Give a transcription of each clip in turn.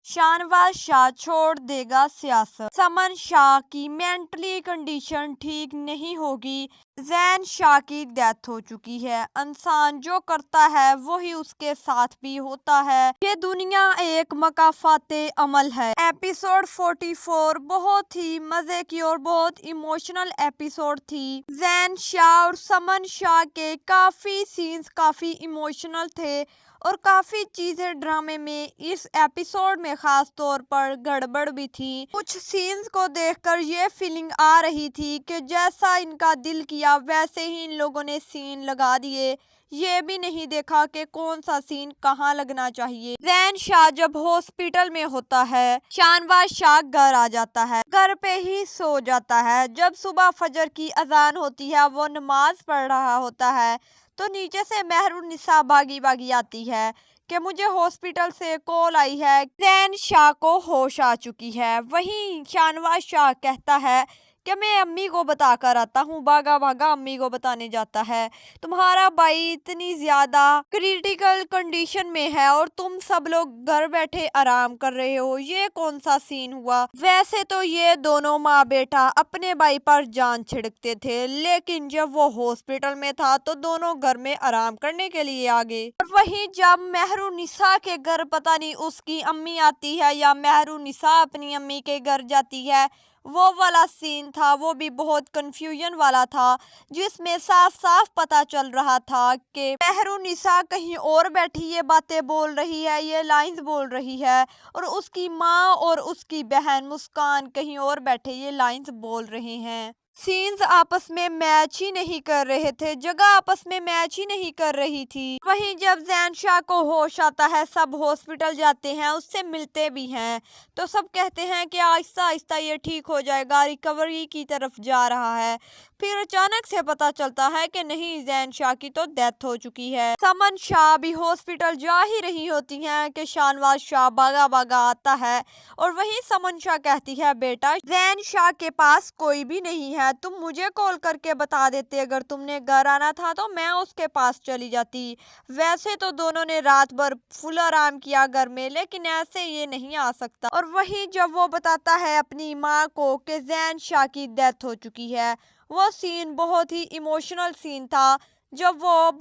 شاہنواز شاہ چھوڑ دے گا سیاست، سمن شاہ کی مینٹلی کنڈیشن ٹھیک نہیں ہوگی، زین شاہ کی ڈیتھ ہو چکی ہے، انسان جو کرتا ہے وہی اس کے ساتھ بھی ہوتا ہے، یہ دنیا ایک مکافات عمل ہے۔ ایپیسوڈ 44 بہت ہی مزے کی اور بہت ایموشنل ایپیسوڈ تھی۔ زین شاہ اور سمن شاہ کے کافی سینز کافی ایموشنل تھے اور کافی چیزیں ڈرامے میں اس ایپیسوڈ میں خاص طور پر گڑبڑ بھی تھی۔ کچھ سینز کو دیکھ کر یہ فیلنگ آ رہی تھی کہ جیسا ان کا دل کیا ویسے ہی ان لوگوں نے سین لگا دیے، یہ بھی نہیں دیکھا کہ کون سا سین کہاں لگنا چاہیے۔ زین شاہ جب ہاسپٹل میں ہوتا ہے، شاہنواز شاہ گھر آ جاتا ہے، گھر پہ ہی سو جاتا ہے۔ جب صبح فجر کی اذان ہوتی ہے، وہ نماز پڑھ رہا ہوتا ہے تو نیچے سے مہرالنساء بھاگی بھاگی آتی ہے کہ مجھے ہاسپٹل سے کال آئی ہے، زین شاہ کو ہوش آ چکی ہے۔ وہیں شاہنواز شاہ کہتا ہے کہ میں امی کو بتا کر آتا ہوں، بھاگا بھاگا امی کو بتانے جاتا ہے، تمہارا بھائی اتنی زیادہ کریٹیکل کنڈیشن میں ہے اور تم سب لوگ گھر بیٹھے آرام کر رہے ہو، یہ کون سا سین ہوا؟ ویسے تو یہ دونوں ماں بیٹا اپنے بھائی پر جان چھڑکتے تھے، لیکن جب وہ ہاسپٹل میں تھا تو دونوں گھر میں آرام کرنے کے لیے آ گئے۔ اور وہیں جب مہرالنساء کے گھر پتہ نہیں اس کی امی آتی ہے یا مہرالنساء اپنی امی کے گھر جاتی ہے، وہ والا سین تھا، وہ بھی بہت کنفیوژن والا تھا، جس میں صاف صاف پتا چل رہا تھا کہ مہرالنساء کہیں اور بیٹھی یہ باتیں بول رہی ہے، یہ لائنز بول رہی ہے، اور اس کی ماں اور اس کی بہن مسکان کہیں اور بیٹھے یہ لائنز بول رہے ہیں۔ سینز آپس میں میچ ہی نہیں کر رہے تھے، جگہ آپس میں میچ ہی نہیں کر رہی تھی۔ وہیں جب زین شاہ کو ہوش آتا ہے، سب ہاسپٹل جاتے ہیں، اس سے ملتے بھی ہیں تو سب کہتے ہیں کہ آہستہ آہستہ یہ ٹھیک ہو جائے گا، ریکوری کی طرف جا رہا ہے۔ پھر اچانک سے پتا چلتا ہے کہ نہیں، زین شاہ کی تو ڈیتھ ہو چکی ہے۔ سمن شاہ بھی ہاسپٹل جا ہی رہی ہوتی ہیں کہ شاہنواز شاہ بھاگا بھاگا آتا ہے اور وہیں سمن شاہ کہتی ہے بیٹا زین شاہ کے پاس کوئی بھی نہیں ہے، تم مجھے کال کر کے بتا دیتے، اگر تم نے گھر آنا تھا تو میں اس کے پاس چلی جاتی۔ ویسے تو دونوں نے رات بھر فل آرام کیا گھر میں، لیکن ایسے یہ نہیں آ سکتا۔ اور وہیں جب وہ بتاتا ہے اپنی ماں کو کہ زین شاہ کی ڈیتھ ہو چکی ہے، وہ سین بہت ہی ایموشنل سین تھا۔ جب وہ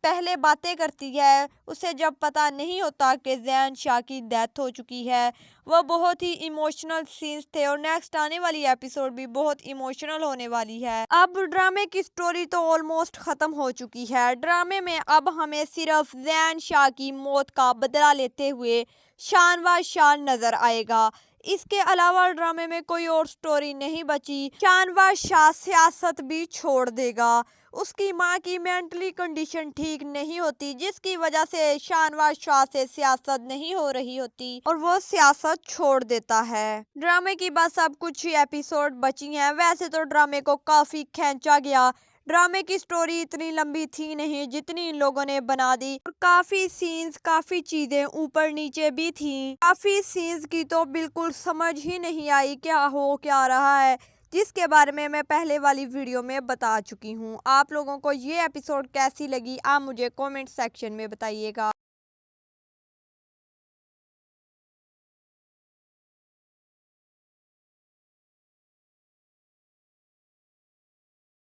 پہلے باتیں کرتی ہے، اسے جب پتا نہیں ہوتا کہ زین شاہ کی ڈیتھ ہو چکی ہے، وہ بہت ہی ایموشنل سینز تھے اور نیکسٹ آنے والی ایپیسوڈ بھی بہت ایموشنل ہونے والی ہے۔ اب ڈرامے کی سٹوری تو آلموسٹ ختم ہو چکی ہے۔ ڈرامے میں اب ہمیں صرف زین شاہ کی موت کا بدلہ لیتے ہوئے شاہنواز شاہ نظر آئے گا۔ اس کے علاوہ ڈرامے میں کوئی اور سٹوری نہیں بچی۔ شاہنواز شاہ سیاست بھی چھوڑ دے گا، اس کی ماں کی مینٹلی کنڈیشن ٹھیک نہیں ہوتی، جس کی وجہ سے شاہنواز شاہ سے سیاست نہیں ہو رہی ہوتی اور وہ سیاست چھوڑ دیتا ہے۔ ڈرامے کی بس اب کچھ ہی ایپیسوڈ بچی ہیں۔ ویسے تو ڈرامے کو کافی کھینچا گیا، ڈرامے کی سٹوری اتنی لمبی تھی نہیں جتنی ان لوگوں نے بنا دی، اور کافی سینز کافی چیزیں اوپر نیچے بھی تھیں۔ کافی سینز کی تو بالکل سمجھ ہی نہیں آئی کیا ہو کیا رہا ہے، جس کے بارے میں پہلے والی ویڈیو میں بتا چکی ہوں۔ آپ لوگوں کو یہ ایپیسوڈ کیسی لگی، آپ مجھے کومنٹ سیکشن میں بتائیے گا۔